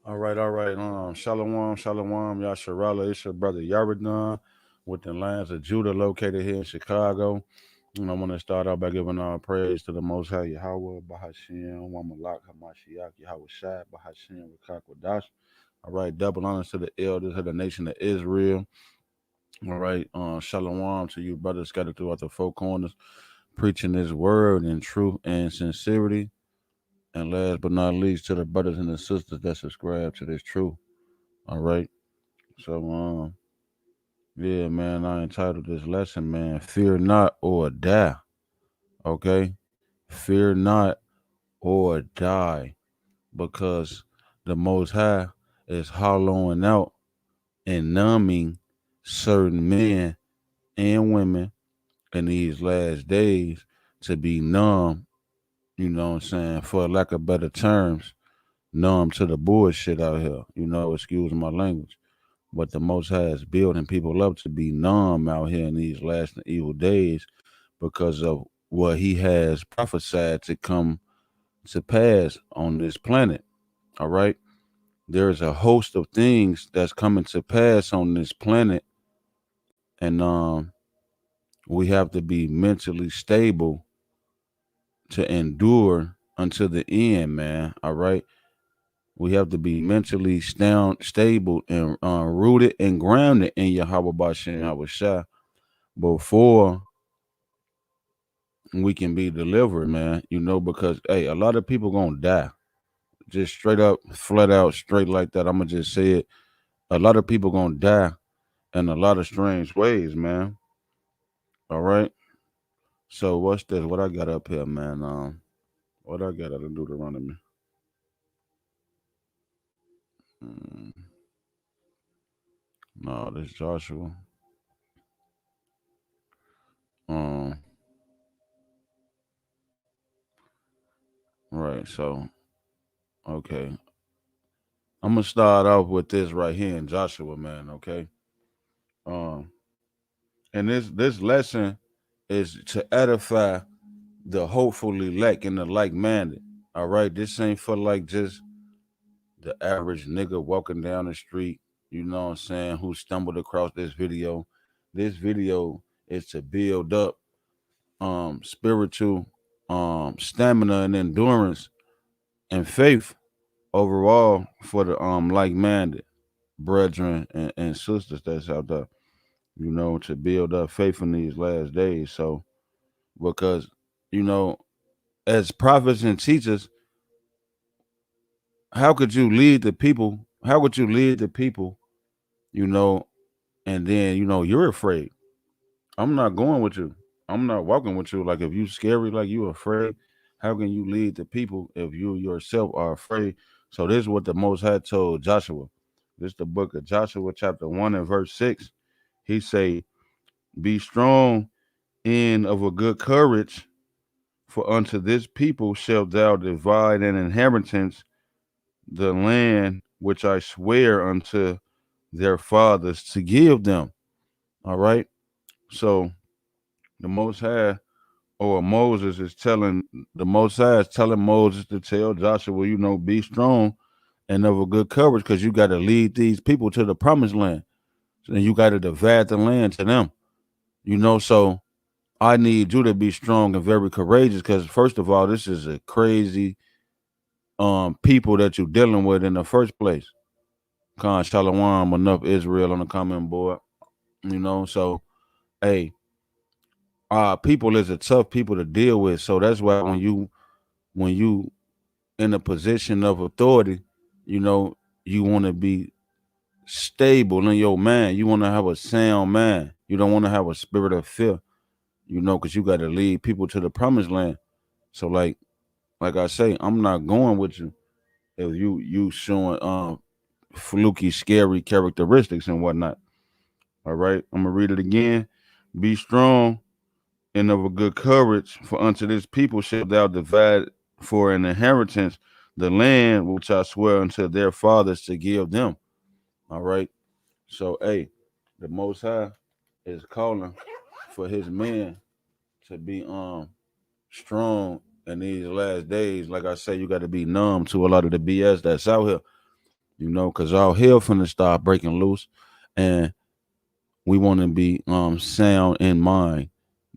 All right, all right. Shalom, shalom, Yasharala. It's your brother Yaradan with the lands of Judah located here in Chicago. And I want to start out by giving all praise to the Most High Yahweh, Bahashim, Wamalak, Hamashiach, Yahweh Shai, Bahashim, Rakakwadash. All right, double honors to the elders of the nation of Israel. All right, shalom to you, brothers scattered throughout the four corners, preaching this word in truth and sincerity. And last but not least, to the brothers and the sisters that subscribe to this truth. All right. So, yeah, man, I entitled this lesson, man, Fear Not or Die. Okay? Fear not or die. Because the Most High is hollowing out and numbing certain men and women in these last days to be numb, you know what I'm saying, for lack of better terms, numb to the bullshit out here. Excuse my language. But the Most High is building people up to be numb out here in these last and evil days because of what He has prophesied to come to pass on this planet. All right. There's a host of things that's coming to pass on this planet, and we have to be mentally stable to endure until the end, man. All right. We have to be mentally stable and rooted and grounded in Yahweh Bashem Yahweh Shai before we can be delivered, man. Because hey, a lot of people gonna die. Just straight up, flat out, straight like that. I'ma just say it. A lot of people gonna die in a lot of strange ways, man. All right. So what's this? What I got up here, man? What I got to do to run me? Mm, no, this Joshua. Um, right. So okay, I'm gonna start off with this right here in Joshua, man. Okay. Um, and this lesson is to edify the hopeful elect and the like-minded. All right, this ain't for like just the average nigga walking down the street, you know what I'm saying, who stumbled across this video. This video is to build up spiritual stamina and endurance and faith overall for the like-minded brethren and sisters that's out there, to build up faith in these last days. So because, you know, as prophets and teachers, how could you lead the people? How would you lead the people, you know, and then, you're afraid? I'm not going with you. I'm not walking with you. Like, if you scary, like you afraid, how can you lead the people if you yourself are afraid? So this is what the Most High told Joshua. This is the book of Joshua, chapter 1 and verse 6. He say, be strong and of a good courage, for unto this people shalt thou divide an inheritance, the land which I swear unto their fathers to give them. All right. So the Most High or Moses is telling the Most High is telling Moses to tell Joshua, be strong and of a good courage because you got to lead these people to the promised land. And you got to divide the land to them. So I need you to be strong and very courageous because first of all, this is a crazy people that you're dealing with in the first place. Khan Shalom, enough Israel on the comment board. So hey, people is a tough people to deal with. So that's why when you in a position of authority, you know, you want to be stable in your mind. You want to have a sound mind. You don't want to have a spirit of fear, because you got to lead people to the promised land. So like I say, I'm not going with you if you showing fluky, scary characteristics and whatnot. All right, I'm gonna read it again. Be strong and of a good courage, for unto this people shalt thou divide for an inheritance the land which I swear unto their fathers to give them. All right. So, hey, the Most High is calling for His men to be strong in these last days. Like I say, you got to be numb to a lot of the BS that's out here. Because all hell finna start breaking loose, and we want to be sound in mind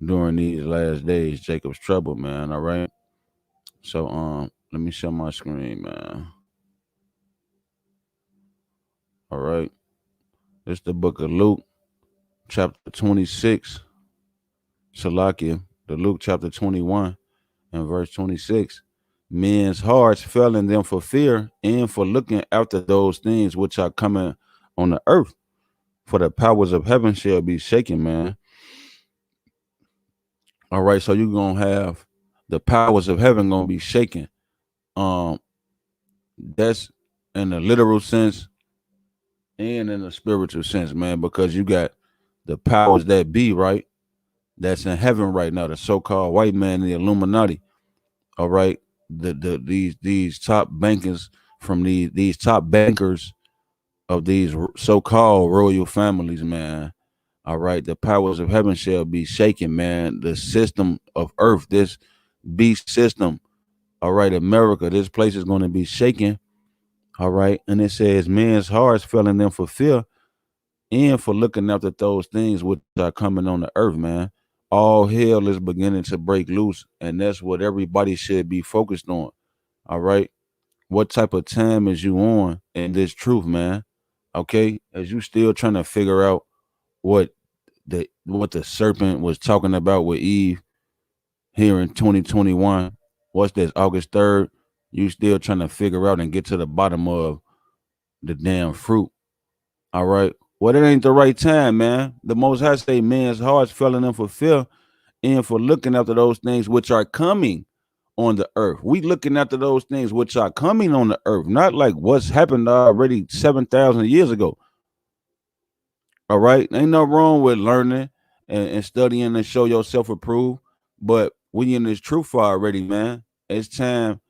during these last days. Jacob's trouble, man. All right. So let me share my screen, man. All right. It's the book of Luke, chapter 26. Salakia, the Luke chapter 21 and verse 26. Men's hearts fell in them for fear and for looking after those things which are coming on the earth. For the powers of heaven shall be shaken, man. All right, so you're gonna have the powers of heaven gonna be shaken. Um, that's in the literal sense and in the spiritual sense, man, because you got the powers that be, right? That's in heaven right now, the so-called white man, the Illuminati. All right. These top bankers from these top bankers of these so-called royal families, man. All right, the powers of heaven shall be shaken, man. The system of earth, this beast system, all right, America, this place is going to be shaken. All right, and it says men's hearts fell in them for fear and for looking after those things which are coming on the earth, man. All hell is beginning to break loose, and that's what everybody should be focused on. All right. What type of time is you on in this truth, man? Okay. As you still trying to figure out what the serpent was talking about with Eve here in 2021. What's this, August 3rd? You still trying to figure out and get to the bottom of the damn fruit. All right. Well, it ain't the right time, man. The Most High say men's hearts fell in them for fear and for looking after those things which are coming on the earth. We looking after those things which are coming on the earth, not like what's happened already 7,000 years ago. All right. Ain't no wrong with learning and studying and show yourself approved. But we in this truth already, man. It's time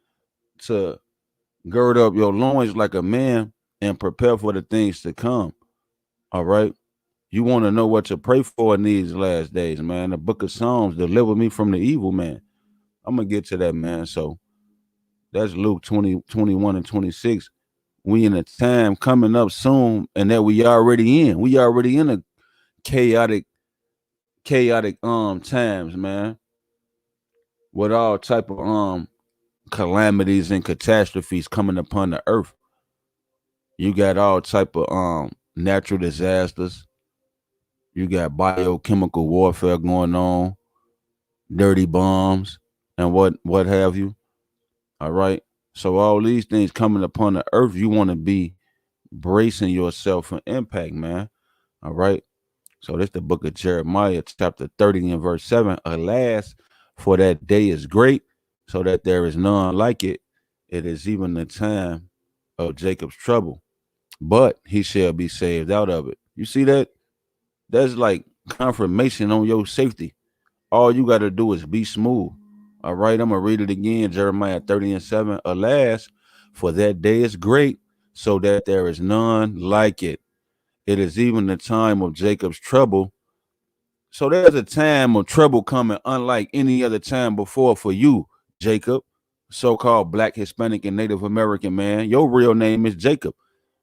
to gird up your loins like a man and prepare for the things to come. All right. You want to know what to pray for in these last days, man. The book of Psalms, deliver me from the evil man. I'm going to get to that, man. So that's Luke 20, 21, and 26. We in a time coming up soon and that we already in. We already in a chaotic times, man. With all type of calamities and catastrophes coming upon the earth. You got all type of natural disasters. You got biochemical warfare going on, dirty bombs, and what have you. All right. So all these things coming upon the earth, you want to be bracing yourself for impact, man. All right. So this the book of Jeremiah, chapter 30 and verse 7. Alas, for that day is great, so that there is none like it. It is even the time of Jacob's trouble, but he shall be saved out of it. You see that? That's like confirmation on your safety. All you got to do is be smooth. All right, I'm going to read it again. Jeremiah 30 and 7. Alas, for that day is great, so that there is none like it. It is even the time of Jacob's trouble, So there's a time of trouble coming, unlike any other time before for you, Jacob, so-called Black, Hispanic, and Native American man. Your real name is Jacob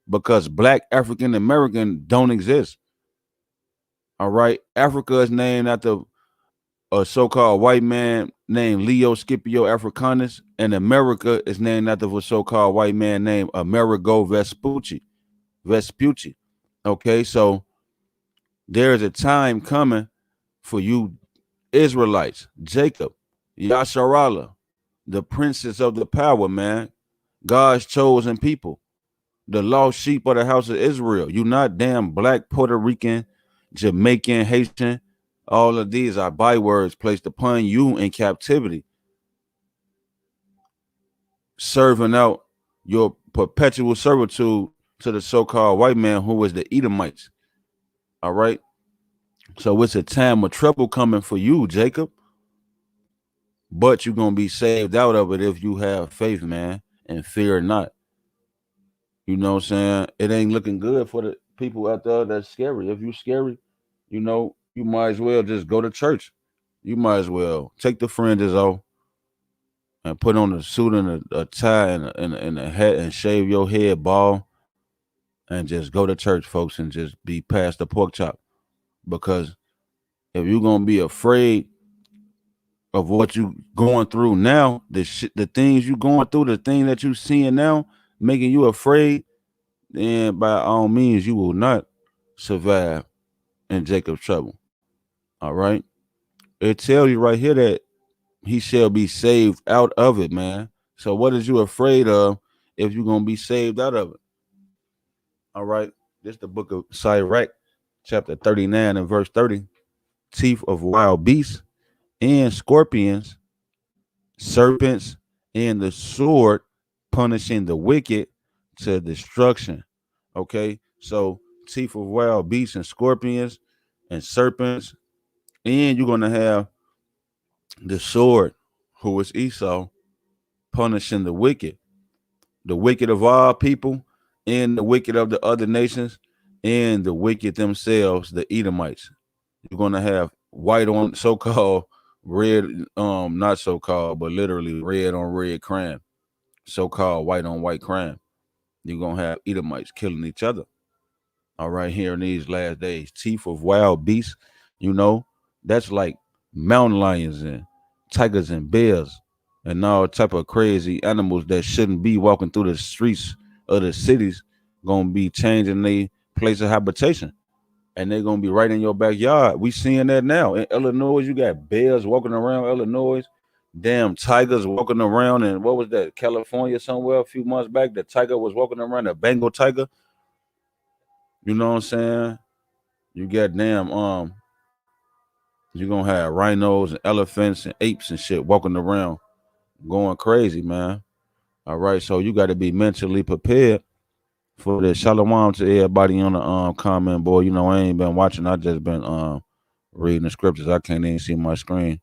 because Black African American don't exist. All right, Africa is named after a so-called white man named Leo Scipio Africanus, and America is named after a so-called white man named Amerigo Vespucci. Vespucci. Okay, so there is a time coming for you Israelites, Jacob, Yasharallah, the princes of the power, man, God's chosen people, the lost sheep of the house of Israel. You not damn Black, Puerto Rican, Jamaican, Haitian. All of these are bywords placed upon you in captivity, serving out your perpetual servitude to the so-called white man who was the Edomites. All right. So it's a time of trouble coming for you, Jacob. But you're gonna be saved out of it if you have faith, man, and fear not. You know what I'm saying? It ain't looking good for the people out there that's scary. If you scary, you might as well just go to church. You might as well take the fringes off and put on a suit and a tie and a hat and shave your head bald and just go to church, folks, and just be past the pork chop. Because if you're gonna be afraid of what you going through now, the things you going through, the thing that you seeing now, making you afraid, then by all means you will not survive in Jacob's trouble. All right. It tells you right here that he shall be saved out of it, man. So what is you afraid of if you're gonna be saved out of it? All right. This is the book of Sirach, chapter 39 and verse 30. Teeth of wild beasts and scorpions, serpents, and the sword, punishing the wicked to destruction. Okay, so teeth of wild beasts and scorpions and serpents, and you're gonna have the sword, who is Esau, punishing the wicked of all people, and the wicked of the other nations, and the wicked themselves, the Edomites. You're gonna have white on so-called red, not so-called, but literally red on red crime, so-called white on white crime. You're gonna have Edomites killing each other. All right, here in these last days, teeth of wild beasts, that's like mountain lions and tigers and bears and all type of crazy animals that shouldn't be walking through the streets of the cities, gonna be changing their place of habitation. And they're gonna be right in your backyard. We seeing that now in Illinois. You got bears walking around Illinois, damn tigers walking around. And what was that? California somewhere a few months back. The tiger was walking around, a Bengal tiger. You know what I'm saying? You got damn you're gonna have rhinos and elephants and apes and shit walking around, going crazy, man. All right, so you got to be mentally prepared for this. Shalom to everybody on the comment board. I ain't been watching. I just been reading the scriptures. I can't even see my screen.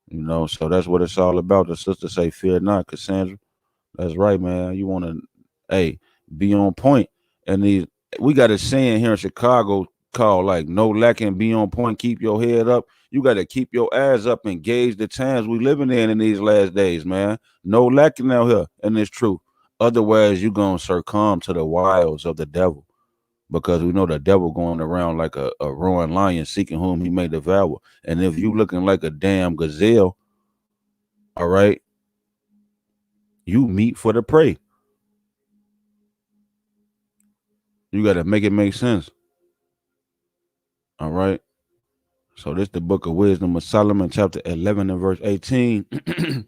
So that's what it's all about. The sister say, "Fear not, Cassandra." That's right, man. You want to, hey, be on point. And we got a saying here in Chicago called like "no lacking, be on point, keep your head up." You got to keep your eyes up and gauge the times we living in these last days, man. No lacking out here, and it's true. Otherwise, you gonna succumb to the wiles of the devil, because we know the devil going around like a roaring lion seeking whom he may devour. And if you looking like a damn gazelle, all right, you meat for the prey. You got to make it make sense. All right. So this is the book of wisdom of Solomon, chapter 11 and verse 18.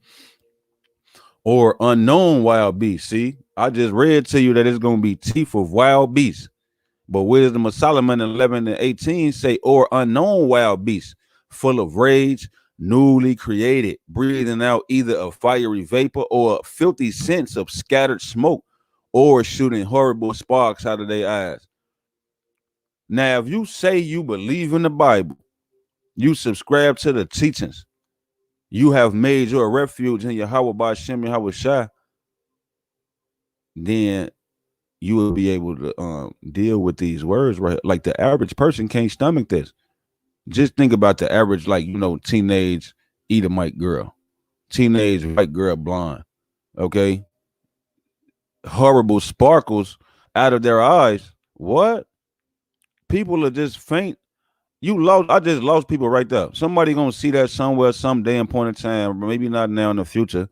Or unknown wild beasts. See, I just read to you that it's going to be teeth of wild beasts. But wisdom of Solomon 11 and 18 say, or unknown wild beasts, full of rage, newly created, breathing out either a fiery vapor or a filthy sense of scattered smoke, or shooting horrible sparks out of their eyes. Now, if you say you believe in the Bible, you subscribe to the teachings, you have made your refuge in Yahweh by Shem Yahweh Shai, then you will be able to deal with these words, right? Like the average person can't stomach this. Just think about the average, like, teenage Edomite girl, teenage white girl, blonde. Okay, horrible sparkles out of their eyes. What? People are just faint. You lost. I just lost people right there. Somebody gonna see that somewhere, some damn point in time. Maybe not now, in the future.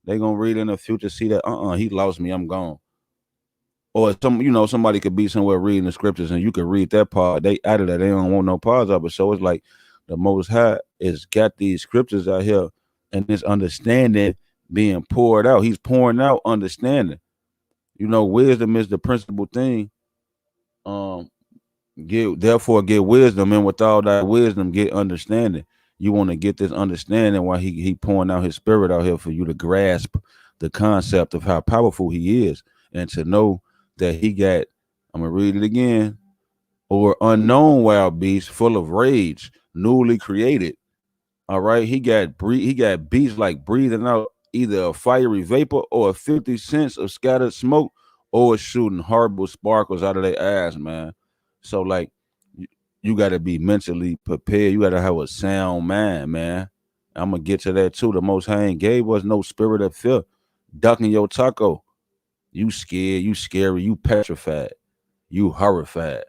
They gonna read in the future, see that he lost me. I'm gone. Or somebody could be somewhere reading the scriptures, and you could read that part. They added that. They don't want no parts of it. So it's like the Most High is got these scriptures out here, and this understanding being poured out. He's pouring out understanding. Wisdom is the principal thing. Um, get wisdom, and with all that wisdom, get understanding. You want to get this understanding while he pouring out his spirit out here for you to grasp the concept of how powerful he is, and to know that he got, I'm gonna read it again, or unknown wild beast full of rage, newly created. All right, he got beasts like breathing out either a fiery vapor or a 50 cents of scattered smoke, or shooting horrible sparkles out of their ass, man. So like, you got to be mentally prepared. You got to have a sound mind, man. I'm gonna get to that too. The Most High ain't gave us no spirit of fear. Ducking your taco, you scared, you scary, you petrified, you horrified,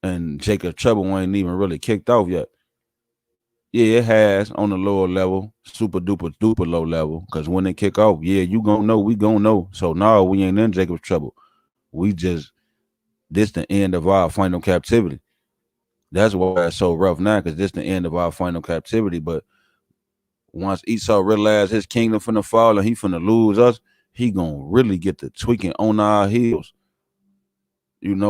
and Jacob Trouble ain't even really kicked off yet. Yeah, it has on the lower level, super duper duper low level. Cause when they kick off, yeah, you gonna know, we gonna know. So no, we ain't in Jacob's trouble. We just, this the end of our final captivity. That's why it's so rough now, cause this the end of our final captivity. But once Esau realized his kingdom finna fall and he finna lose us, he gonna really get the tweaking on our heels.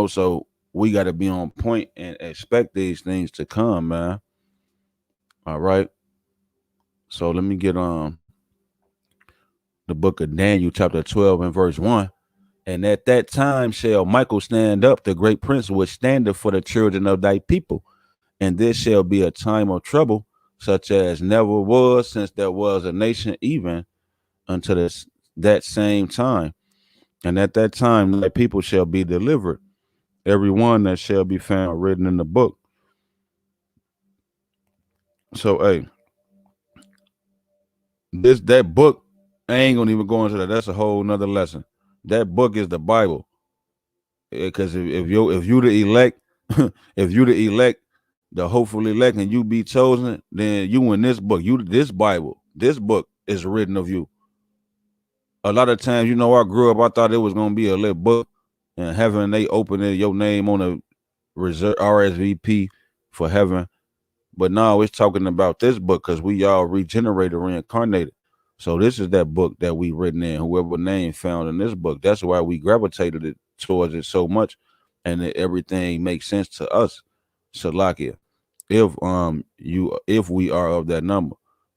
So we gotta be on point and expect these things to come, man. All right. So let me get the book of Daniel, chapter 12 and verse 1. And at that time shall Michael stand up, the great prince, which standeth for the children of thy people. And this shall be a time of trouble, such as never was since there was a nation, even unto that same time. And at that time thy people shall be delivered, every one that shall be found written in the book. So, hey, that book, I ain't gonna even go into that. That's a whole nother lesson. That book is the Bible. Because if you the elect, if you the elect, the hopeful elect, and you be chosen, then you in this book. This Bible, this book is written of you. A lot of times, I grew up, I thought it was gonna be a little book, and heaven they open it, your name on a reserve RSVP for heaven. But now it's talking about this book because we all regenerated, reincarnated. So this is that book that we written in, whoever name found in this book. That's why we gravitated it towards it so much, and everything makes sense to us. Salakia. If we are of that number,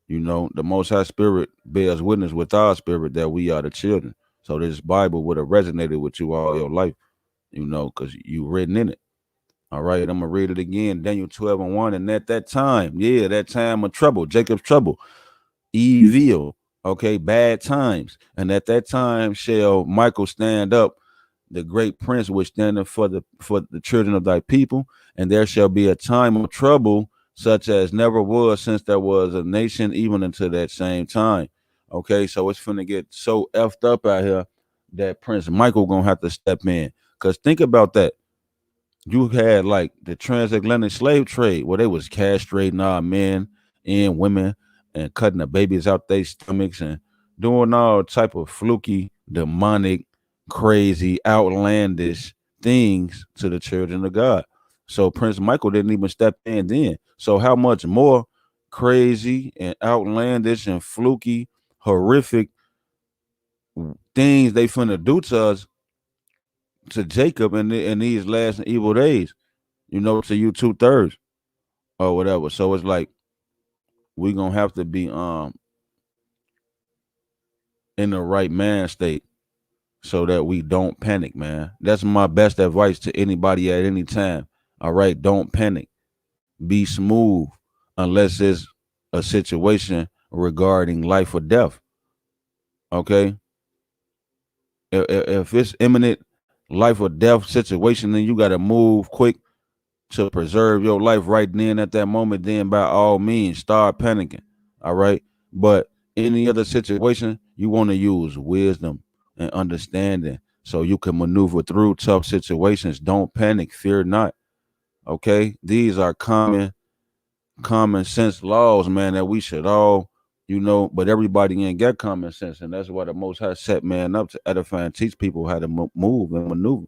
the Most High Spirit bears witness with our spirit that we are the children. So this Bible would have resonated with you all your life, because you written in it. All right, I'm gonna read it again. Daniel 12 and 1. And at that time, that time of trouble, Jacob's trouble, evil, okay, bad times. And at that time shall Michael stand up, the great prince, which standeth for the children of thy people, and there shall be a time of trouble, such as never was since there was a nation, even until that same time. Okay, so it's finna get so effed up out here that Prince Michael gonna have to step in. Cause think about that. You had like the transatlantic slave trade where they was castrating our men and women and cutting the babies out their stomachs and doing all type of fluky, demonic, crazy, outlandish things to the children of God. So Prince Michael didn't even step in then. So how much more crazy and outlandish and fluky, horrific things they finna do to us, to Jacob in these last and evil days, to you 2/3 or whatever. So it's like we gonna have to be in the right man state so that we don't panic, man. That's my best advice to anybody at any time. All right, don't panic. Be smooth unless it's a situation regarding life or death. Okay, if it's imminent life or death situation, then you gotta move quick. to preserve your life right then at that moment, then by all means start panicking. All right. But any other situation, you want to use wisdom and understanding so you can maneuver through tough situations. Don't panic, fear not. Okay. These are common sense laws, man, that we should all, but everybody ain't got common sense. And that's why the Most High set man up to edify and teach people how to move and maneuver.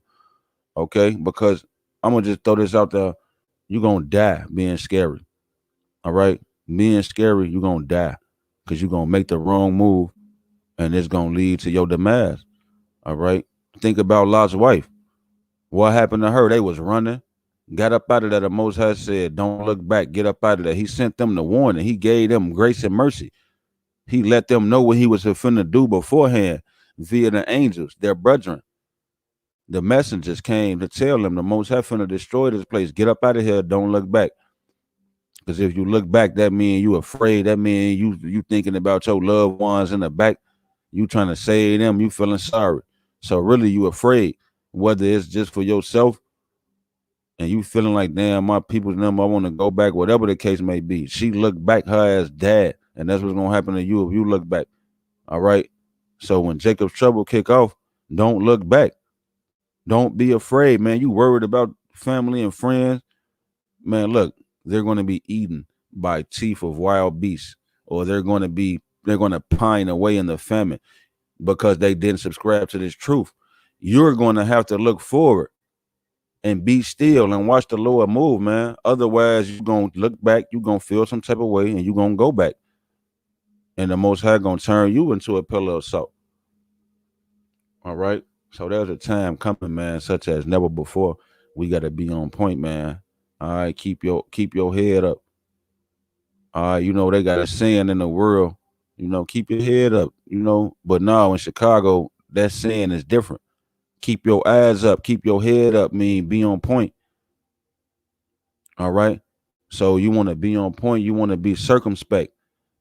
Okay. Because I'm going to just throw this out there. You're going to die being scary. All right. Being scary, you're going to die because you're going to make the wrong move and it's going to lead to your demise. All right. Think about Lot's wife. What happened to her? They was running, got up out of there. The Most High said, don't look back, get up out of there. He sent them the warning. He gave them grace and mercy. He let them know what he was finna do beforehand via the angels, their brethren. The messengers came to tell them the Most High finna destroy this place. Get up out of here. Don't look back. Because if you look back, that means you afraid. That means you thinking about your loved ones in the back. You trying to save them. You feeling sorry. So really you afraid, whether it's just for yourself and you feeling like, damn, my people's number, I want to go back, whatever the case may be. She looked back, her ass dad. And that's what's going to happen to you if you look back. All right. So when Jacob's trouble kick off, don't look back. Don't be afraid, man. You worried about family and friends. Man, look, they're going to be eaten by teeth of wild beasts, or they're going to pine away in the famine because they didn't subscribe to this truth. You're going to have to look forward and be still and watch the Lord move, man. Otherwise, you're going to look back, you're going to feel some type of way, and you're going to go back. And the Most High going to turn you into a pillar of salt. All right? So there's a time coming, man, such as never before. We got to be on point, man. All right, keep your head up. All right, they got a saying in the world, keep your head up, But now in Chicago, that saying is different. Keep your eyes up, keep your head up, mean be on point. All right. So you want to be on point, you want to be circumspect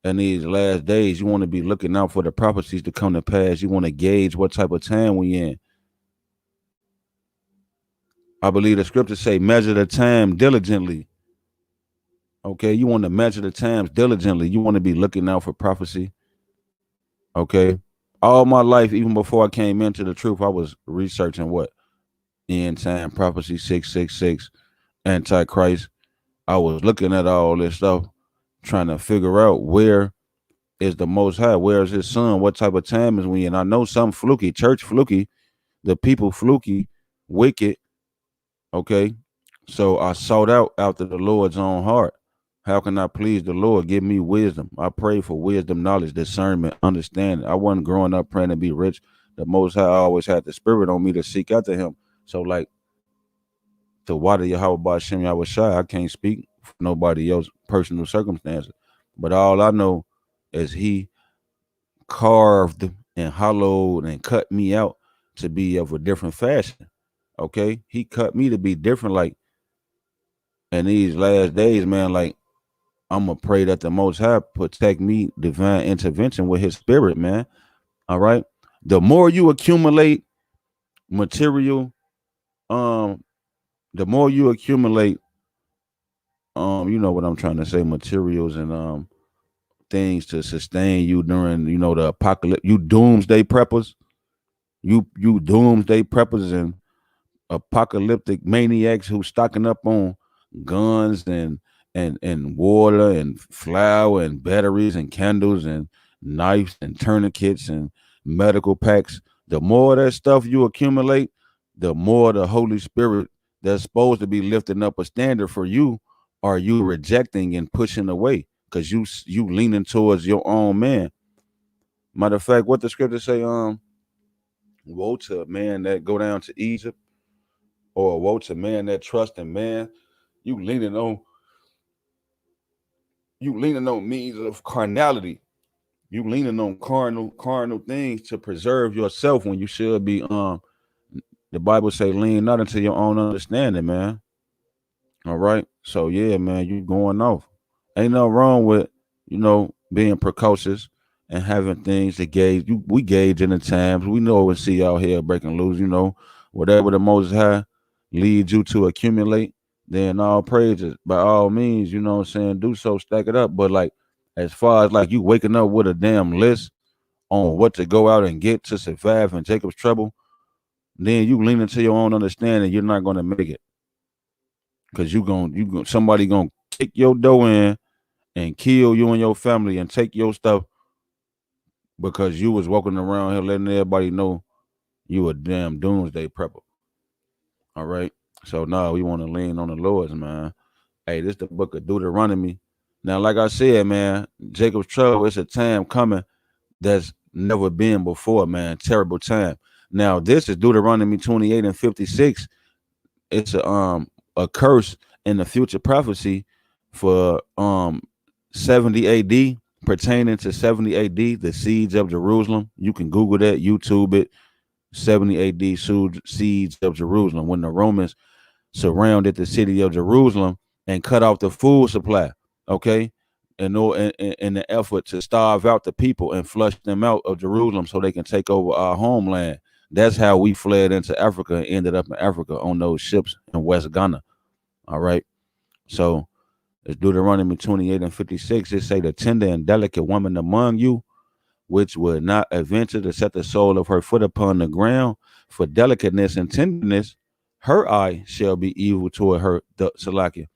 in these last days. You want to be looking out for the prophecies to come to pass. You want to gauge what type of time we in. I believe the scriptures say measure the time diligently. Okay, you want to measure the times diligently. You want to be looking out for prophecy. Okay. All my life, even before I came into the truth, I was researching what? End time prophecy 666, Antichrist. I was looking at all this stuff, trying to figure out where is the Most High, where is his son, what type of time is we in. I know some fluky, church fluky, the people fluky, wicked. Okay. So I sought out after the Lord's own heart. How can I please the Lord? Give me wisdom. I pray for wisdom, knowledge, discernment, understanding. I wasn't growing up praying to be rich. The Most High always had the spirit on me to seek after him. So like to water Yahweh Ba'Shem Yahweh Shai, I can't speak for nobody else personal circumstances. But all I know is he carved and hollowed and cut me out to be of a different fashion. Okay. He cut me to be different. Like in these last days, man, like I'm gonna pray that the Most High protect me, divine intervention with his spirit, man. All right. The more you accumulate material, the more you accumulate, you know what I'm trying to say, materials and things to sustain you during, the apocalypse. You doomsday preppers, you doomsday preppers and apocalyptic maniacs who stocking up on guns and water and flour and batteries and candles and knives and tourniquets and medical packs. The more of that stuff you accumulate, the more the Holy Spirit that's supposed to be lifting up a standard for you are you rejecting and pushing away because you leaning towards your own man. Matter of fact, what the scripture say, woe to a man that go down to Egypt, or woe to man that trust in man. You leaning on means of carnality. You leaning on carnal things to preserve yourself when you should be the Bible say lean not into your own understanding, man. All right. So yeah, man, you going off. Ain't nothing wrong with, being precautious and having things to gauge. We gauge in the times. We know when see out here breaking loose, whatever the Most High leads you to accumulate, then all praises. By all means, you know what I'm saying, do so, stack it up. But like as far as like you waking up with a damn list on what to go out and get to survive in Jacob's trouble, then you lean into your own understanding, you're not gonna make it. Cause somebody gonna kick your door in and kill you and your family and take your stuff because you was walking around here letting everybody know you a damn doomsday prepper. All right. So now we want to lean on the Lord's, man. Hey, this the book of Deuteronomy. Now, like I said, man, Jacob's trouble, it's a time coming that's never been before, man. Terrible time. Now, this is Deuteronomy 28 and 56. It's a curse in the future prophecy for 70 AD, pertaining to 70 AD, the siege of Jerusalem. You can Google that, YouTube it. 70 AD siege of Jerusalem, when the Romans surrounded the city of Jerusalem and cut off the food supply. Okay, in the effort to starve out the people and flush them out of Jerusalem so they can take over our homeland. That's how we fled into Africa and ended up in Africa on those ships in West Ghana. All right, so it's Deuteronomy 28 and 56. It say, the tender and delicate woman among you, which would not adventure to set the sole of her foot upon the ground for delicateness and tenderness, her eye shall be evil toward Salakia.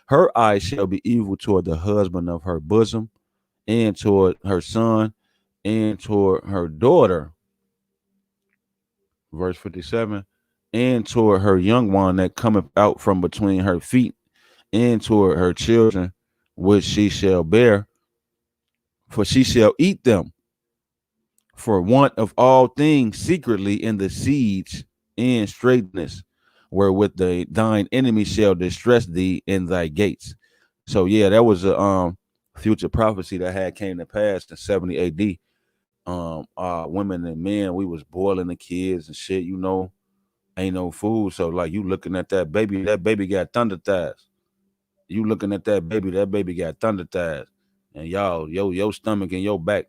Her eye shall be evil toward the husband of her bosom, and toward her son, and toward her daughter. Verse 57, and toward her young one that cometh out from between her feet, and toward her children, which she shall bear, for she shall eat them for want of all things secretly in the siege and straitness, wherewith thine enemy shall distress thee in thy gates. So yeah, that was a future prophecy that had came to pass in 70 AD. Women and men, we was boiling the kids and shit, ain't no food. So like you looking at that baby got thunder thighs. You looking at that baby got thunder thighs. And y'all, your stomach and your back,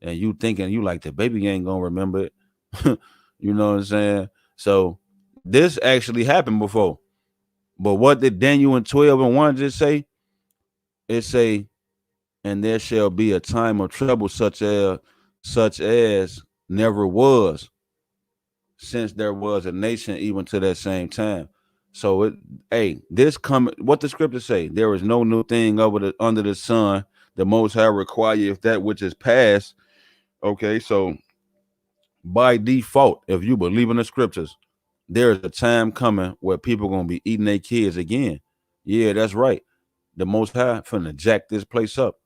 and you thinking you like the baby ain't gonna remember it. You know what I'm saying? So this actually happened before. But what did Daniel in 12 and 1 just say? It say, and there shall be a time of trouble such as never was, since there was a nation even to that same time. So this coming, what the scripture say? There is no new thing under the sun. The Most High requireth that which is past. Okay, so by default, if you believe in the scriptures, there's a time coming where people are gonna be eating their kids again. Yeah, that's right. The Most High finna jack this place up.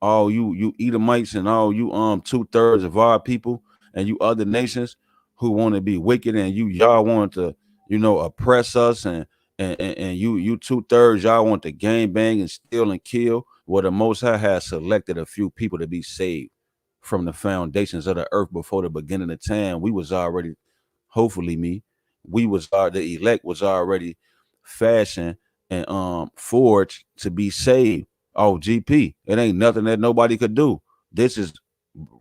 All you Edomites and all you 2/3 of our people and you other nations who want to be wicked, and y'all want to oppress us, and you 2/3 y'all want to gang bang and steal and kill. Well, the Most High has selected a few people to be saved from the foundations of the earth before the beginning of time. We was already, hopefully the elect was already fashioned and forged to be saved. Oh, GP, it ain't nothing that nobody could do. This is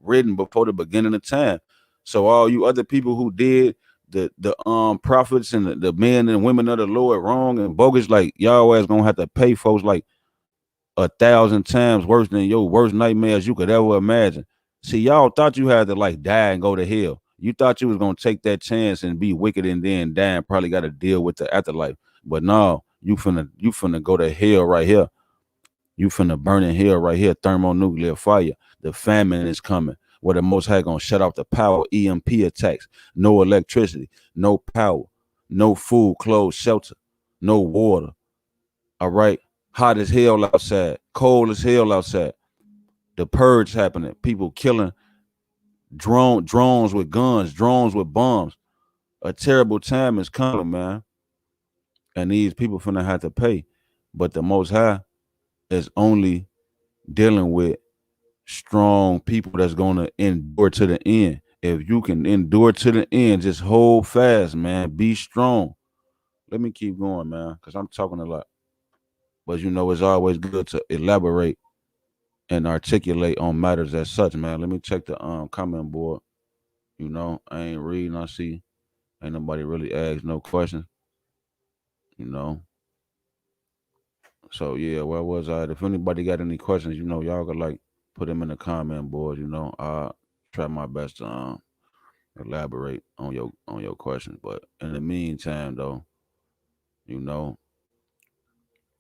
written before the beginning of time. So all you other people who did the prophets and the men and women of the Lord wrong and bogus, like y'all always gonna have to pay folks like 1,000 times worse than your worst nightmares you could ever imagine. See, y'all thought you had to like die and go to hell. You thought you was gonna take that chance and be wicked and then die and probably got to deal with the afterlife. But no, you finna go to hell right here. You finna burn in hell right here. Thermonuclear fire. The famine is coming. Where the Most High gonna shut off the power. EMP attacks. No electricity. No power. No food, clothes, shelter. No water. All right. Hot as hell outside. Cold as hell outside. The purge happening. People killing. Drones with guns. Drones with bombs. A terrible time is coming, man. And these people finna have to pay. But the Most High is only dealing with strong people that's gonna endure to the end. If you can endure to the end, just hold fast, man. Be strong. Let me keep going, man, because I'm talking a lot. But it's always good to elaborate and articulate on matters as such, man. Let me check the comment board. I ain't reading. I see ain't nobody really asked no questions. You know. So yeah, where was I? If anybody got any questions, y'all could like put them in the comment board. I try my best to elaborate on your questions. But in the meantime, though, you know,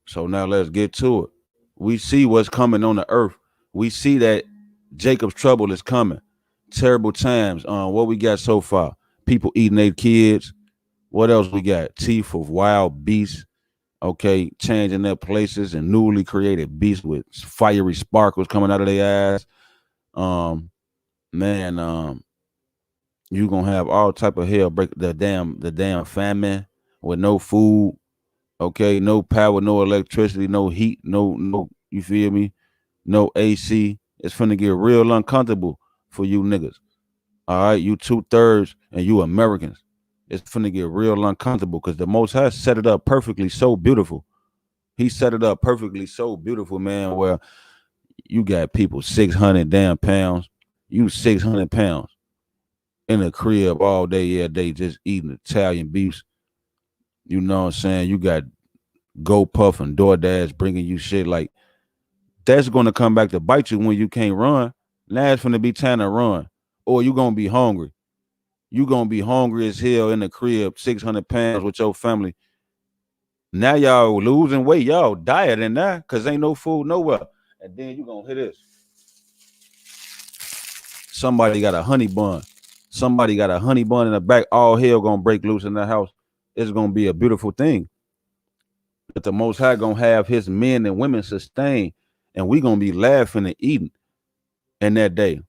so now let's get to it. We see what's coming on the earth. We see that Jacob's trouble is coming. Terrible times. What we got so far? People eating their kids. What else we got? Teeth of wild beasts. Okay, changing their places and newly created beasts with fiery sparkles coming out of their eyes. Um, man, you gonna have all type of hell break the damn famine with no food. Okay, no power, no electricity, no heat, no. You feel me? No AC. It's finna get real uncomfortable for you niggas. All right, you 2/3 and you Americans. It's finna get real uncomfortable because the Most High set it up perfectly, so beautiful. He set it up perfectly, so beautiful, man. Where you got people 600 damn pounds, you 600 pounds in a crib all day, yeah, they just eating Italian beefs. You know what I'm saying? You got Go Puff and DoorDash bringing you shit like that's gonna come back to bite you when you can't run. Now it's gonna be time to run, or you gonna be hungry. You gonna be hungry as hell in the crib, 600 pounds with your family. Now y'all losing weight, y'all dieting now because ain't no food nowhere. And then you gonna hit this. Somebody got a honey bun. Somebody got a honey bun in the back. All hell gonna break loose in the house. It's gonna be a beautiful thing. But the Most High gonna have his men and women sustain, and we gonna be laughing and eating in that day.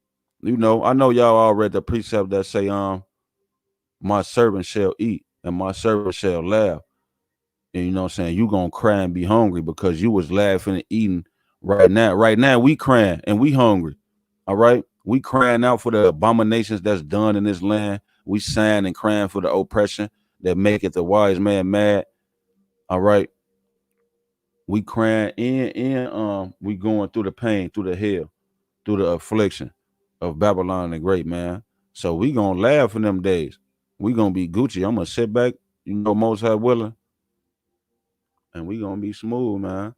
I know y'all all read the precept that say, my servant shall eat and my servant shall laugh. And you know what I'm saying? You gonna cry and be hungry because you was laughing and eating right now. Right now, we crying and we hungry. All right. We crying out for the abominations that's done in this land. We sighing and crying for the oppression that maketh the wise man mad. All right. We crying we going through the pain, through the hell, through the affliction of Babylon the Great, man. So we gonna laugh in them days. We gonna be Gucci. I'm gonna sit back, Most High willing, and we gonna be smooth, man.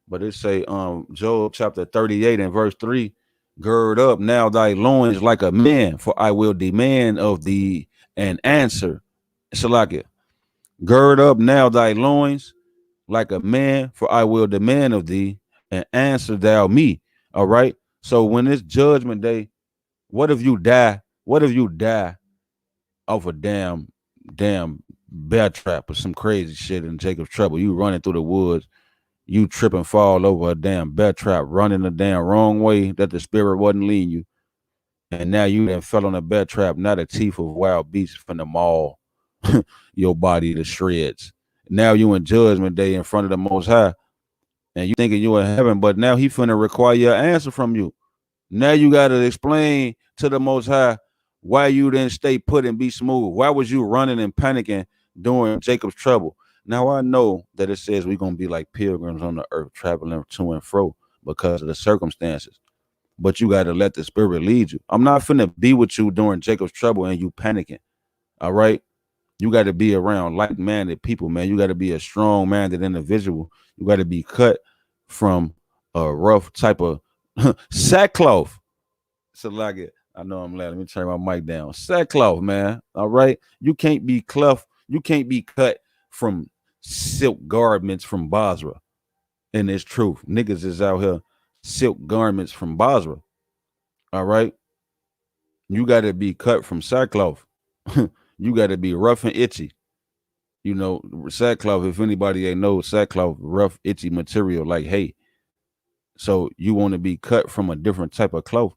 But it say, Job chapter 38 and verse 3, gird up now thy loins like a man, for I will demand of thee an answer. Salakia, gird up now thy loins like a man, for I will demand of thee and answer thou me. All right. So when it's judgment day, what if you die? What if you die off a damn bear trap or some crazy shit in Jacob's trouble? You running through the woods, you trip and fall over a damn bear trap, running the damn wrong way that the spirit wasn't leading you. And now you then fell on a bear trap, not a teeth of wild beasts from the mall, your body to shreds. Now you in judgment day in front of the Most High, and you thinking you in heaven, but now he finna require an answer from you. Now you got to explain to the Most High why you didn't stay put and be smooth. Why was you running and panicking during Jacob's trouble? Now I know that it says we're going to be like pilgrims on the earth, traveling to and fro because of the circumstances. But you got to let the spirit lead you. I'm not finna be with you during Jacob's trouble and you panicking. All right? You got to be around like-minded people, man. You got to be a strong-minded individual. You got to be cut from a rough type of sackcloth. So like it. I know I'm loud. Let me turn my mic down. Sackcloth, man. All right. You can't be cleft. You can't be cut from silk garments from Basra. And it's truth. Niggas is out here silk garments from Basra. All right. You got to be cut from sackcloth. You got to be rough and itchy. Sackcloth, if anybody ain't know, sackcloth, rough, itchy material like hay. So you want to be cut from a different type of cloth.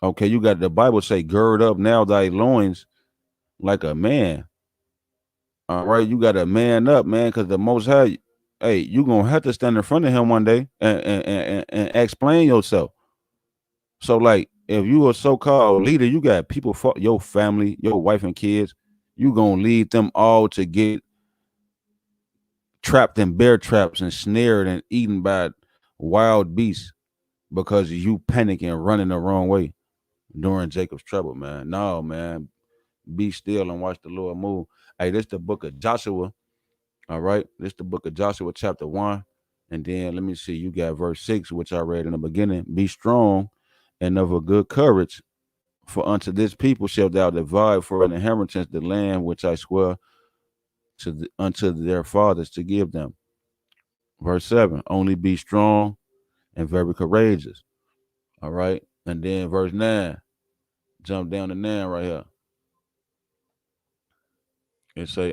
Okay, you got the Bible say, gird up now thy loins like a man. All right, you got to man up, man, because the Most High, hey, you going to have to stand in front of him one day and explain yourself. So, like, if you a so-called leader, you got people, your family, your wife and kids, you going to lead them all to get trapped in bear traps and snared and eaten by wild beasts because you panicking running the wrong way during Jacob's trouble, man. No, man. Be still and watch the Lord move. Hey, this the book of Joshua. All right. This the book of Joshua, chapter 1 And then let me see, you got verse 6, which I read in the beginning. Be strong and of a good courage, for unto this people shalt thou divide for an inheritance the land which I swear unto their fathers to give them. Verse 7, only be strong and very courageous. All right. And then verse 9, jump down to 9 right here. It say,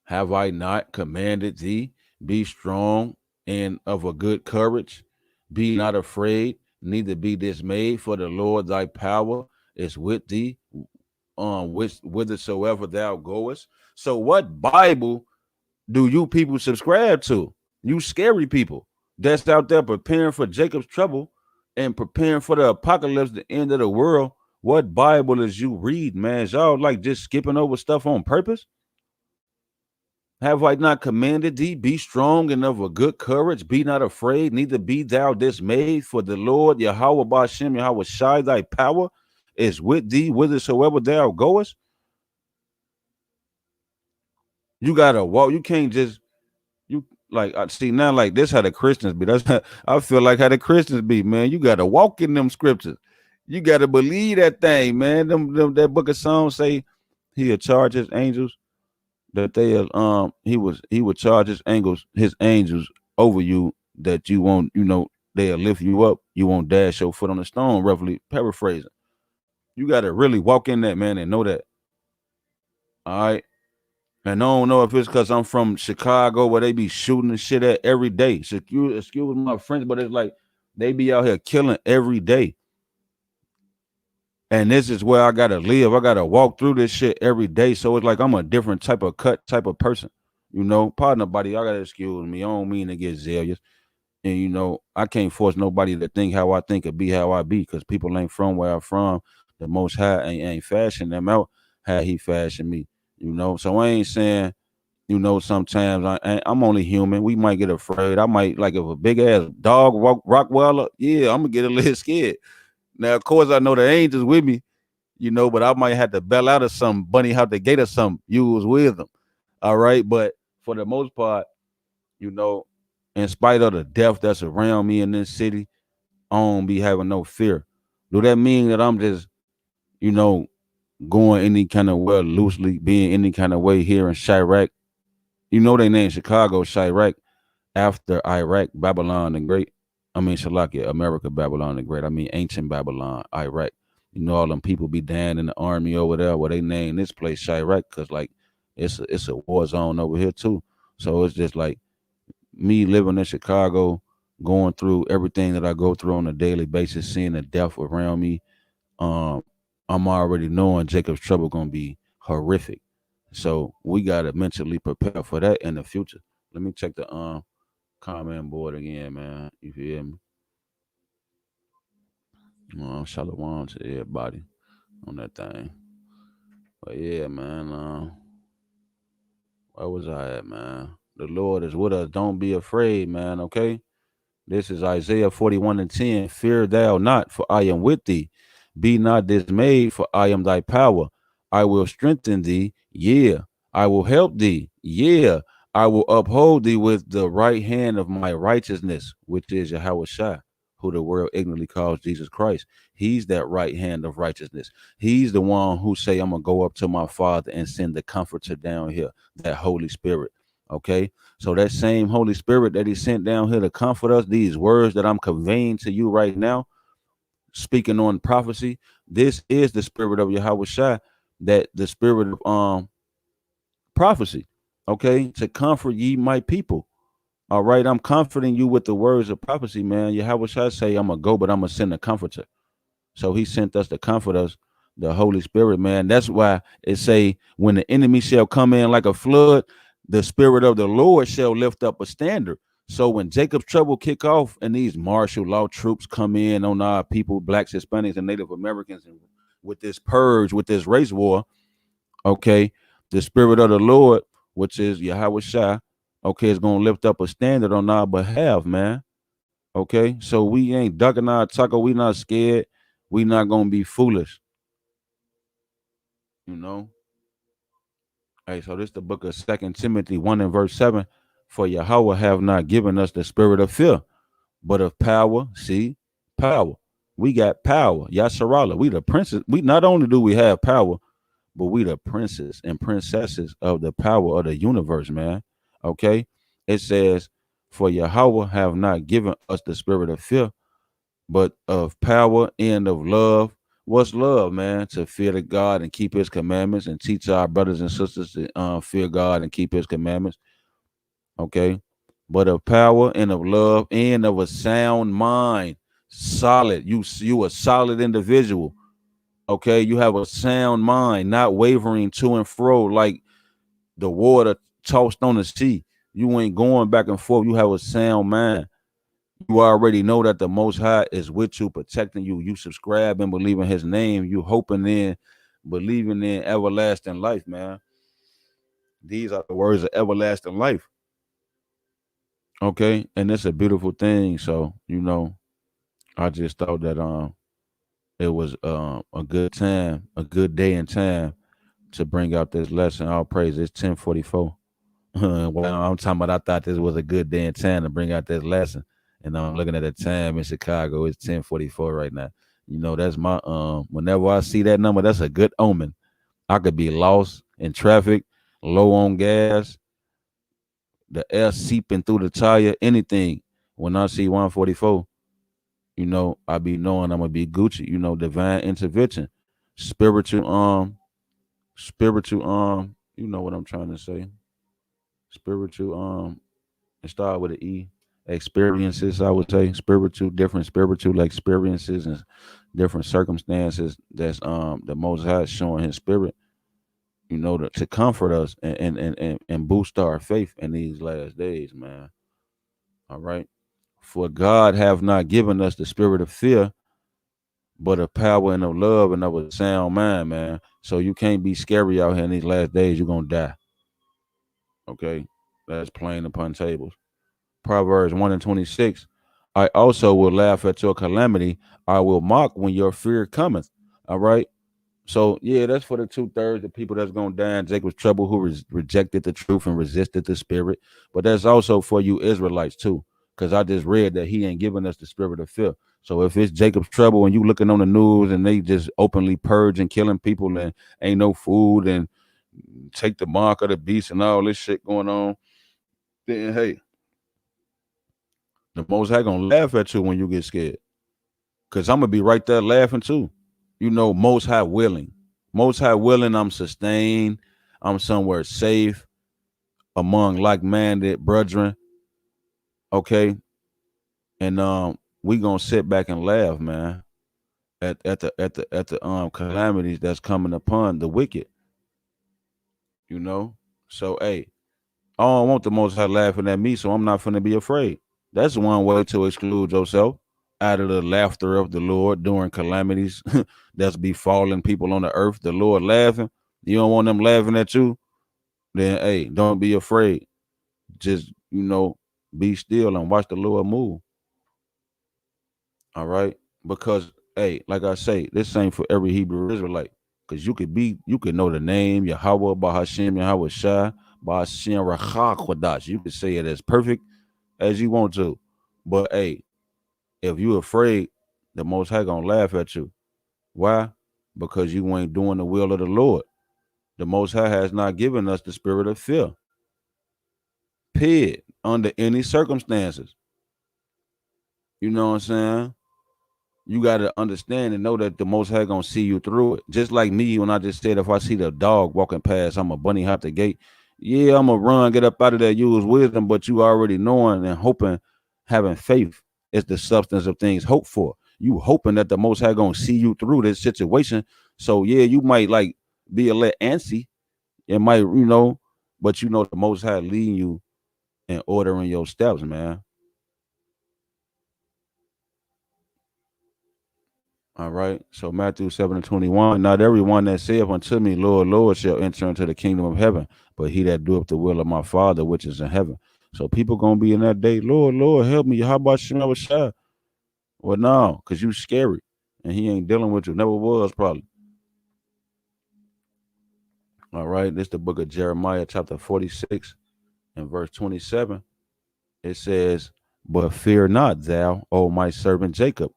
have I not commanded thee? Be strong and of a good courage. Be not afraid, neither be dismayed, for the Lord thy power is with thee, whithersoever thou goest. So, what Bible do you people subscribe to? You scary people that's out there preparing for Jacob's trouble and preparing for the apocalypse, the end of the world. What Bible is you read, man? Is y'all like just skipping over stuff on purpose? Have I not commanded thee? Be strong and of a good courage. Be not afraid, neither be thou dismayed. For the Lord Yahweh Bashem Yahweh Shai, thy power is with thee, whithersoever thou goest. You gotta walk. You can't just you like I see now. Like this, how the Christians be. That's how I feel like how the Christians be, man. You gotta walk in them scriptures. You gotta believe that thing, man. Them that book of Psalms say he'll charge his angels that he would charge his angels over you that you won't, they'll lift you up, you won't dash your foot on the stone, roughly paraphrasing. You gotta really walk in that, man, and know that. All right. And I don't know if it's because I'm from Chicago where they be shooting the shit at every day. Excuse my French, but it's like they be out here killing every day. And this is where I gotta live. I gotta walk through this shit every day. So it's like I'm a different type of type of person. Pardon nobody. Y'all gotta excuse me. I don't mean to get zealous. And I can't force nobody to think how I think or be how I be, because people ain't from where I'm from. The Most High ain't fashioned them out how he fashioned me. So I ain't saying, sometimes I'm only human. We might get afraid. I might, like, if a big ass dog Rottweiler, yeah, I'm gonna get a little scared. Now, of course, I know the angels with me, but I might have to bail out of some bunny out the gate or something. Use wisdom. All right. But for the most part, you know, in spite of the death that's around me in this city, I don't be having no fear. Do that mean that I'm just, you know, going any kind of way loosely, being any kind of way here in Chirac? They named Chicago Chirac after Iraq, Babylon the Great. I mean, Shalakia, America, Babylon the Great. I mean, ancient Babylon, Iraq. All them people be dying in the army over there. Where they name this place Chirac, because like it's a war zone over here too. So it's just like me living in Chicago, going through everything that I go through on a daily basis, seeing the death around me. Um, I'm already knowing Jacob's trouble gonna be horrific. So we gotta mentally prepare for that in the future. Let me check the comment board again, man. You feel me? Shalom to everybody on that thing. But yeah, man. Where was I at, man? The Lord is with us. Don't be afraid, man. Okay. This is Isaiah 41:10. Fear thou not, for I am with thee. Be not dismayed, for I am thy power. I will strengthen thee. Yeah, I will help thee. Yeah, I will uphold thee with the right hand of my righteousness, which is Yahweh Shai, who the world ignorantly calls Jesus Christ. He's that right hand of righteousness. He's the one who say, I'm going to go up to my Father and send the comforter down here, that Holy Spirit. Okay. So that same Holy Spirit that he sent down here to comfort us, these words that I'm conveying to you right now, speaking on prophecy, this is the spirit of Yahweh Shai, that the spirit of prophecy, okay, to comfort ye my people. All right, I'm comforting you with the words of prophecy, man. Yahweh Shai say, I'm gonna go, but I'm gonna send a comforter. So he sent us to comfort us, the Holy Spirit, man. That's why it say, when the enemy shall come in like a flood, the Spirit of the Lord shall lift up a standard. So when Jacob's trouble kick off and these martial law troops come in on our people, blacks, Hispanics, and Native Americans, and with this purge, with this race war, okay, the Spirit of the Lord, which is Yahweh Shai, okay, is going to lift up a standard on our behalf, man. Okay, so we ain't ducking our tucker. We not scared. We not gonna be foolish. Hey, so this is the book of 2 Timothy 1 and verse 7. For Yahweh have not given us the spirit of fear, but of power. See, power. We got power. Yasharala. We the princes. We not only do we have power, but we the princes and princesses of the power of the universe, man. Okay? It says, for Yahweh have not given us the spirit of fear, but of power and of love. What's love, man? To fear the God and keep his commandments and teach our brothers and sisters to fear God and keep his commandments. Okay. But of power and of love and of a sound mind. Solid. You a solid individual. Okay. You have a sound mind, not wavering to and fro like the water tossed on the sea. You ain't going back and forth. You have a sound mind. You already know that the Most High is with you, protecting you. You subscribe and believe in his name. You hoping in, believing in everlasting life, man. These are the words of everlasting life. Okay. And it's a beautiful thing. So, I just thought that it was a good time, a good day and time to bring out this lesson. All praise. It's 10:44. Well, I'm talking about I thought this was a good day and time to bring out this lesson. And I'm looking at the time in Chicago. It's 10:44 right now. That's my whenever I see that number, that's a good omen. I could be lost in traffic, low on gas, the air seeping through the tire, anything. When I see 144, I be knowing I'm gonna be Gucci, divine intervention. Spiritual, you know what I'm trying to say. Spiritual, it start with an E. Experiences, I would say, different spiritual experiences and different circumstances that's the Most High showing his spirit, to comfort us and boost our faith in these last days, man. All right. For God have not given us the spirit of fear, but of power and of love and of a sound mind, man. So you can't be scary out here in these last days. You're gonna die. Okay. That's plain upon tables. Proverbs 1:26. I also will laugh at your calamity. I will mock when your fear cometh. All right. So yeah, that's for the 2/3 of people that's gonna die in Jacob's trouble who rejected the truth and resisted the spirit. But that's also for you Israelites too, because I just read that he ain't giving us the spirit of fear. So if it's Jacob's trouble and you looking on the news and they just openly purging, killing people and ain't no food and take the mark of the beast and all this shit going on, then hey, the Most High gonna laugh at you when you get scared. Cause I'm gonna be right there laughing too. Most High willing. Most High willing, I'm sustained. I'm somewhere safe among like-minded brethren. Okay. And we gonna sit back and laugh, man, at the calamities that's coming upon the wicked, you know. So hey, I don't want the Most High laughing at me, so I'm not finna be afraid. That's one way to exclude yourself out of the laughter of the Lord during calamities that's befalling people on the earth. The Lord laughing. You don't want them laughing at you, then hey, don't be afraid. Just, be still and watch the Lord move. All right. Because hey, like I say, this ain't for every Hebrew Israelite. Because you could know the name, Yahweh, Bahashem, Yahweh Shai, Bahashem Rachakwadash. You could say it as perfect as you want to. But hey, if you afraid, the Most High gonna laugh at you. Why? Because you ain't doing the will of the Lord. The Most High has not given us the spirit of fear. Period. Under any circumstances. You know what I'm saying? You got to understand and know that the Most High gonna see you through it. Just like me, when I just said, if I see the dog walking past, I'm a bunny hop the gate. Yeah, I'm gonna run, get up out of there, use wisdom. But you already knowing and hoping, having faith is the substance of things hoped for. You hoping that the Most High gonna see you through this situation. So yeah, you might like be a little antsy. It might, but the Most High leading you and ordering your steps, man. All right. So Matthew 7:21. Not everyone that saith unto me, Lord, Lord, shall enter into the kingdom of heaven, but he that doeth the will of my Father which is in heaven. So people gonna be in that day, Lord, Lord, help me. How about Shema Shai? Well, no, because you scary. And he ain't dealing with you. Never was probably. All right. This is the book of Jeremiah, chapter 46 In verse 27, it says, "But fear not thou, O my servant Jacob."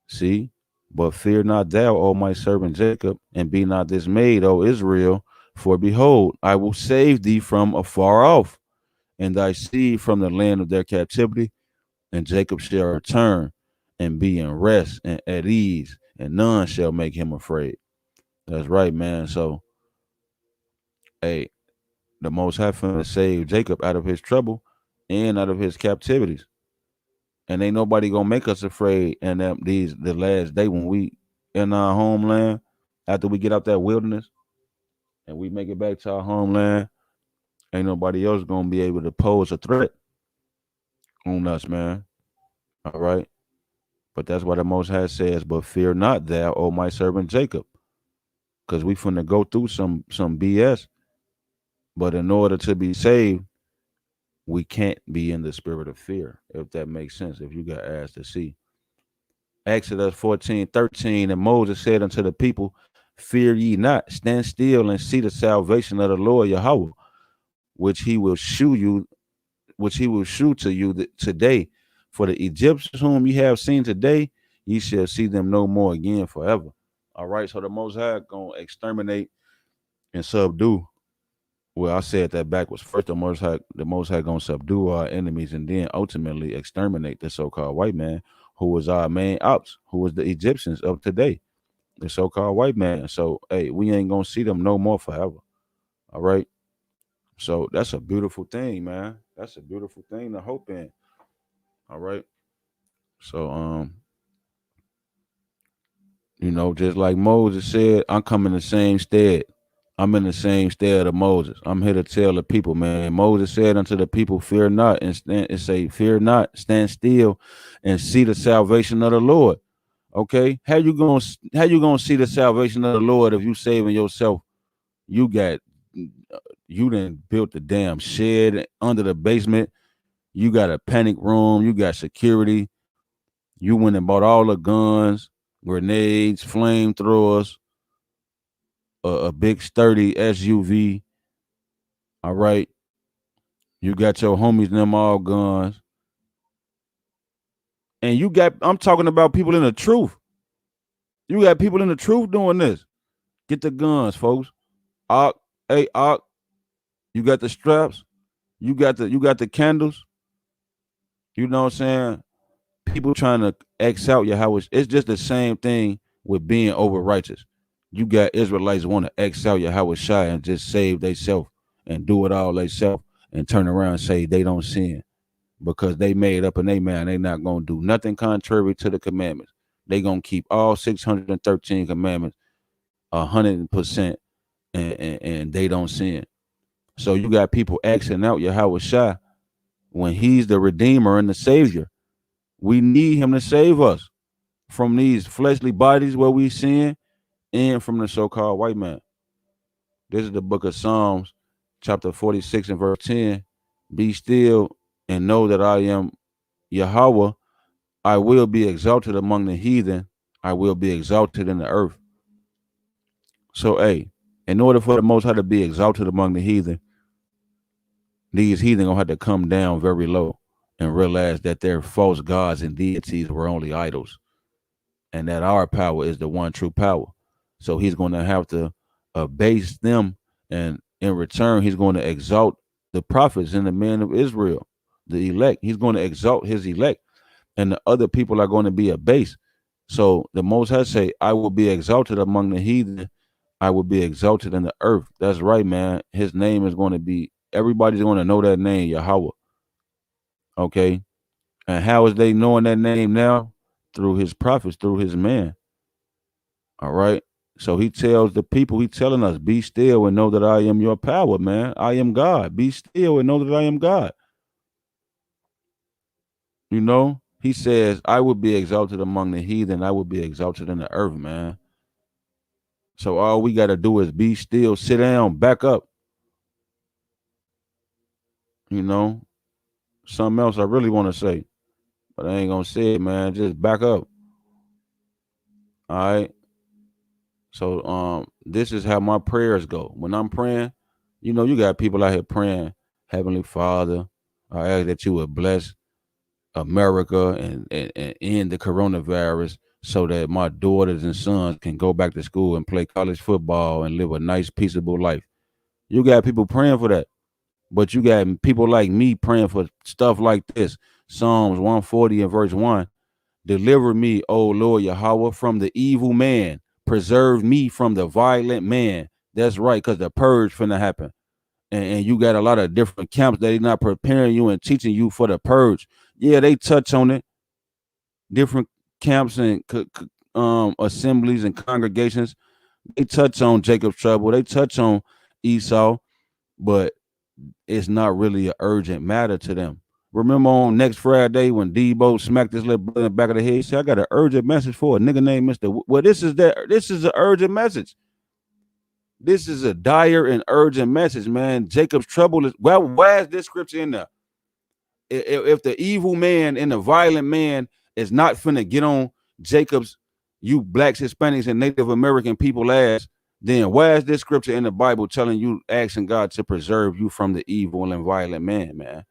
See, but fear not thou, O my servant Jacob, and be not dismayed, O Israel, for behold, I will save thee from afar off, and thy seed from the land of their captivity, and Jacob shall return and be in rest and at ease, and none shall make him afraid. That's right, man. So, hey, the Most High finna save Jacob out of his trouble and out of his captivities. And ain't nobody gonna make us afraid in the last day when we in our homeland after we get out that wilderness and we make it back to our homeland. Ain't nobody else gonna be able to pose a threat on us, man. All right. But that's why the Most High says, "But fear not thou, O my servant Jacob," because we finna go through some BS. But in order to be saved, we can't be in the spirit of fear, if that makes sense. If you got eyes to see. Exodus 14:13, and Moses said unto the people, "Fear ye not, stand still and see the salvation of the Lord Yahweh, which he will shew you, which he will shew to you today. For the Egyptians whom ye have seen today, ye shall see them no more again forever." All right, so the Most High gonna exterminate and subdue. Well, I said that backwards. First, the Most High gonna subdue our enemies, and then ultimately exterminate the so-called white man, who was our main ops, who was the Egyptians of today, the so-called white man. So, hey, we ain't gonna see them no more forever. All right. So that's a beautiful thing, man. That's a beautiful thing to hope in. All right. So, just like Moses said, I'm coming the same stead. I'm in the same stead of Moses. I'm here to tell the people, man. Moses said unto the people, "Fear not," and say, "Fear not, stand still, and see the salvation of the Lord." Okay, how you gonna see the salvation of the Lord if you saving yourself? You got you done built the damn shed under the basement. You got a panic room. You got security. You went and bought all the guns, grenades, flamethrowers, a big sturdy SUV. All right. You got your homies and them all guns. And I'm talking about people in the truth. You got people in the truth doing this. Get the guns, folks. Ock, hey, Ock, you got the straps. You got the candles. You know what I'm saying? People trying to X out your house. It's just the same thing with being over righteous. You got Israelites want to X out your house shy and just save theyself and do it all theyself and turn around and say they don't sin because they made up in they man they not gonna do nothing contrary to the commandments. They gonna keep all 613 commandments 100%, and they don't sin. So you got people Xing out your house shy when he's the redeemer and the savior. We need him to save us from these fleshly bodies where we sin and from the so-called white man. This is the book of Psalms, chapter 46 and verse 10. "Be still and know that I am Yahweh. I will be exalted among the heathen. I will be exalted in the earth." So, hey, in order for the Most High to be exalted among the heathen, these heathen gonna have to come down very low and realize that their false gods and deities were only idols, and that our power is the one true power. So he's going to have to abase them, and in return, he's going to exalt the prophets and the men of Israel, the elect. He's going to exalt his elect, and the other people are going to be abased. So the Most High say, "I will be exalted among the heathen. I will be exalted in the earth." That's right, man. His name is going to be, everybody's going to know that name, Yahweh. Okay. And how is they knowing that name now? Through his prophets, through his man. All right. So he tells the people, he telling us, "Be still and know that I am your power, man. I am God. Be still and know that I am God." He says, "I will be exalted among the heathen. I will be exalted in the earth, man." So all we got to do is be still, sit down, back up. You know, something else I really want to say, but I ain't going to say it, man. Just back up. All right. So this is how my prayers go. When I'm praying, you got people out here praying Heavenly Father, I ask that you would bless America and end the coronavirus so that my daughters and sons can go back to school and play college football and live a nice, peaceable life. You got people praying for that, but you got people like me praying for stuff like this. Psalms 140 and verse 1. Deliver me, O Lord Yahweh, from the evil man. Preserve me from the violent man. That's right, because the purge finna happen. And you got a lot of different camps that are not preparing you and teaching you for the purge. Yeah, they touch on it. Different camps and assemblies and congregations. They touch on Jacob's trouble. They touch on Esau, but it's not really an urgent matter to them. Remember on next Friday when Debo smacked his little brother in the back of the head, he said, I got an urgent message for a nigga named Mr. Well, this is an urgent message. This is a dire and urgent message, man. Jacob's trouble is, well, why is this scripture in there? If the evil man and the violent man is not finna get on Jacob's, you blacks, Hispanics, and Native American people ass, then why is this scripture in the Bible telling you, asking God to preserve you from the evil and violent man?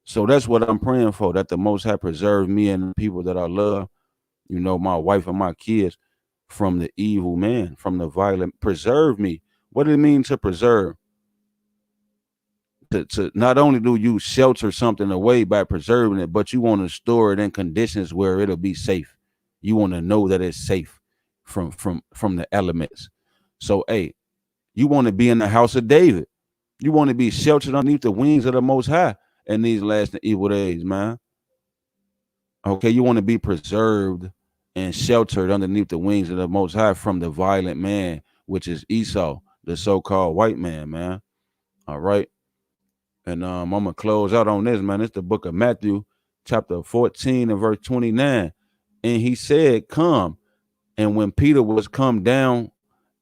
So that's what I'm praying for, that the Most High preserve me and the people that I love, my wife and my kids, from the evil man, from the violent. Preserve me. What do it mean to preserve? To not only do you shelter something away by preserving it, but you want to store it in conditions where it'll be safe. You want to know that it's safe from the elements. So, hey, you want to be in the house of David. You want to be sheltered underneath the wings of the Most High in these last and evil days, man. Okay, you want to be preserved and sheltered underneath the wings of the Most High from the violent man, which is Esau, the so-called white man. All right. And I'm gonna close out on this, man. It's the book of Matthew, chapter 14 and verse 29. And he said, come. And when Peter was come down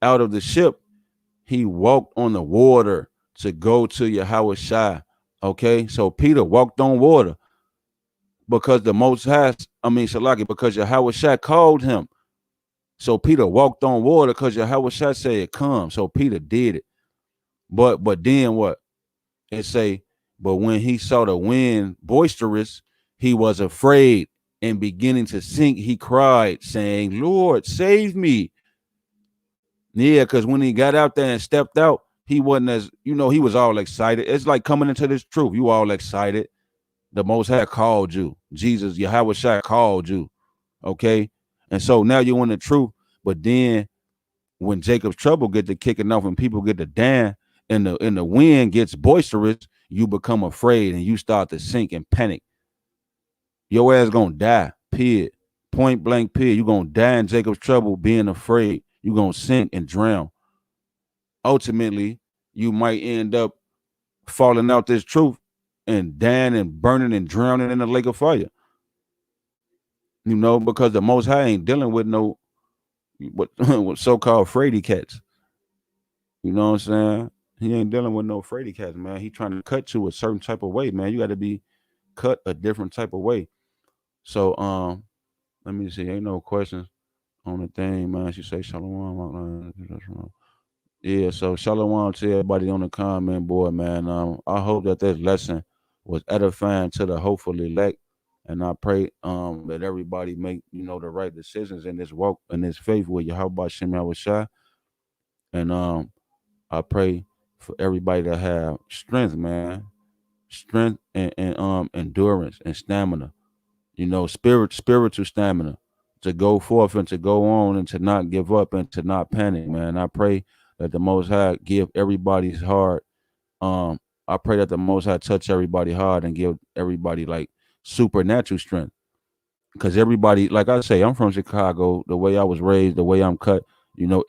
out of the ship, he walked on the water to go to Yahweh Shai. Okay, so Peter walked on water because the Most High, Shalaki, because Yahweh Shai called him. So Peter walked on water because Yahweh Shai said, come. So Peter did it. But then what? It say, but when he saw the wind boisterous, he was afraid, and beginning to sink, he cried, saying, Lord, save me. Yeah, because when he got out there and stepped out, he wasn't as, he was all excited. It's like coming into this truth. You all excited. The Most High called you. Jesus, Yahweh Shai called you. Okay? And so now you're in the truth. But then when Jacob's trouble get to kicking off and people get to dying and the wind gets boisterous, you become afraid and you start to sink and panic. Your ass gonna die, period. Point blank, period. You're gonna die in Jacob's trouble being afraid. You're gonna sink and drown. Ultimately, you might end up falling out this truth and dying and burning and drowning in a lake of fire. Because the Most High ain't dealing with no what so-called fraidy cats. You know what I'm saying? He ain't dealing with no fraidy cats, man. He trying to cut you a certain type of way, man. You got to be cut a different type of way. So, let me see. Ain't no questions on the thing, man. She say shalom. Yeah, so shalom to everybody on the comment board, man. I hope that this lesson was edifying to the hopeful elect. And I pray that everybody make, the right decisions in this walk and this faith with Yahweh Shem Shai. And I pray for everybody to have strength, man. Strength and endurance and stamina. Spiritual stamina to go forth and to go on and to not give up and to not panic, man. I pray that the Most High give everybody's heart. I pray that the Most High touch everybody hard and give everybody like supernatural strength. Because everybody, like I say, I'm from Chicago. The way I was raised, the way I'm cut,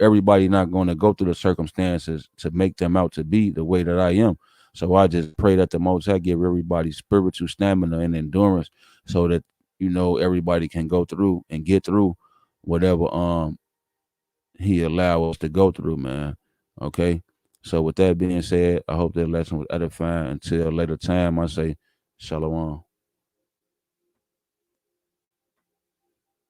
everybody not going to go through the circumstances to make them out to be the way that I am. So I just pray that the Most High give everybody spiritual stamina and endurance so that, everybody can go through and get through whatever he allow us to go through, man. Okay. So with that being said, I hope that lesson was edifying. Until a later time, I say shalom.